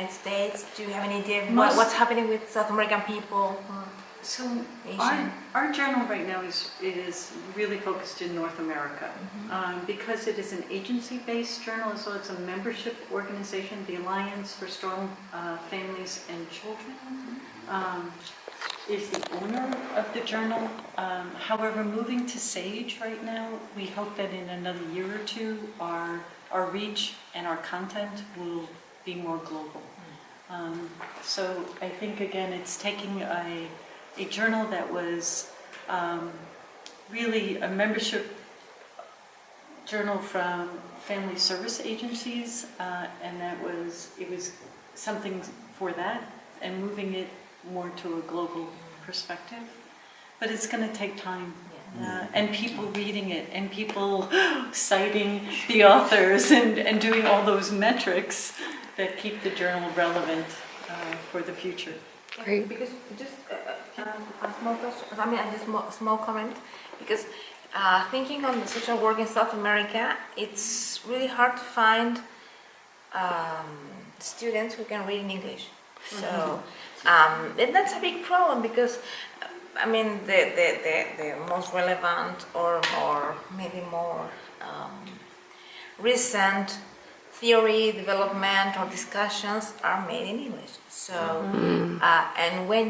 United States? Do you have any idea of Most- what's happening with South American people? So Asian. our journal right now is really focused in North America because it is an agency-based journal, so it's a membership organization, the Alliance for Strong Families and Children. Is the owner of the journal. However, moving to Sage right now, we hope that in another year or two, our reach and our content will be more global. So I think, again, it's taking a journal that was really a membership journal from family service agencies, and it was something for that, and moving it more to a global perspective. But it's going to take time, and people reading it, and people citing the authors, and doing all those metrics that keep the journal relevant for the future. Great. Because just a small question, I mean, just a small comment, because thinking on the social work in South America, it's really hard to find students who can read in English. So, and that's a big problem because, I mean, the most relevant or maybe more recent theory, development, or discussions are made in English. So, and when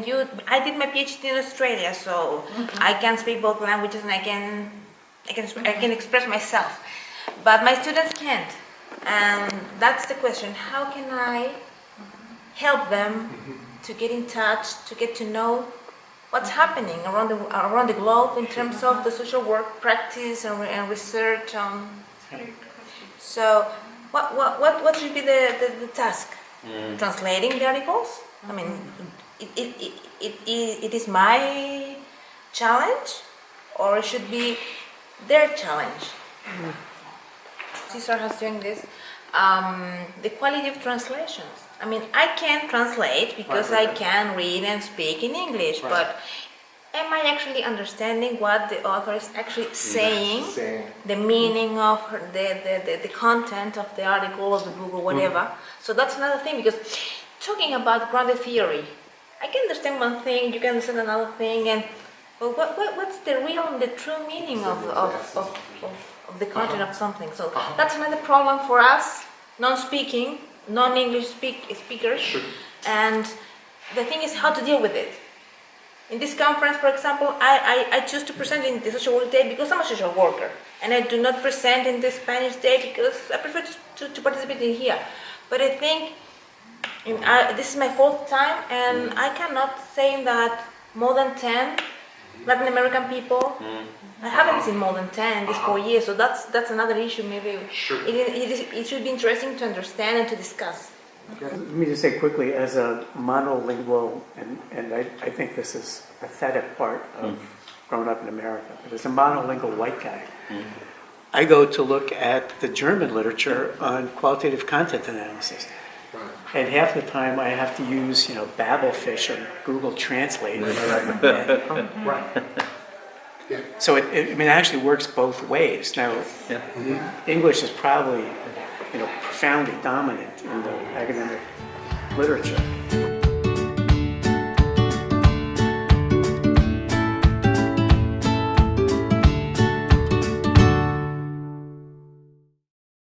I did my PhD in Australia, so I can speak both languages and I can express myself. But my students can't, and that's the question: how can I help them to get in touch, to get to know what's happening around the globe in terms of the social work practice and research? So. What should be the task? Translating the articles? I mean, it is my challenge, or it should be their challenge. Cesar has doing this. The quality of translations. I mean, I can translate because I can read and speak in English, but am I actually understanding what the author is actually saying, the meaning of the content of the article, of the book, or whatever? So that's another thing, because talking about grounded theory, I can understand one thing, you can understand another thing, and but what's the real and the true meaning of the content of something? So that's another problem for us, non-speaking, non-English speakers, and the thing is how to deal with it. In this conference, for example, I choose to present in the social work day because I'm a social worker, and I do not present in the Spanish day because I prefer to participate in here. But I think this is my fourth time, and I cannot say that more than 10 Latin American people. I haven't seen more than 10 in these 4 years, so that's another issue. Maybe it should be interesting to understand and to discuss. Let me just say quickly, as a monolingual, and I think this is a pathetic part of growing up in America, but as a monolingual white guy, I go to look at the German literature on qualitative content analysis. And half the time I have to use, Babelfish or Google Translate. So it actually works both ways. Now, English is probably, profoundly dominant in the academic literature.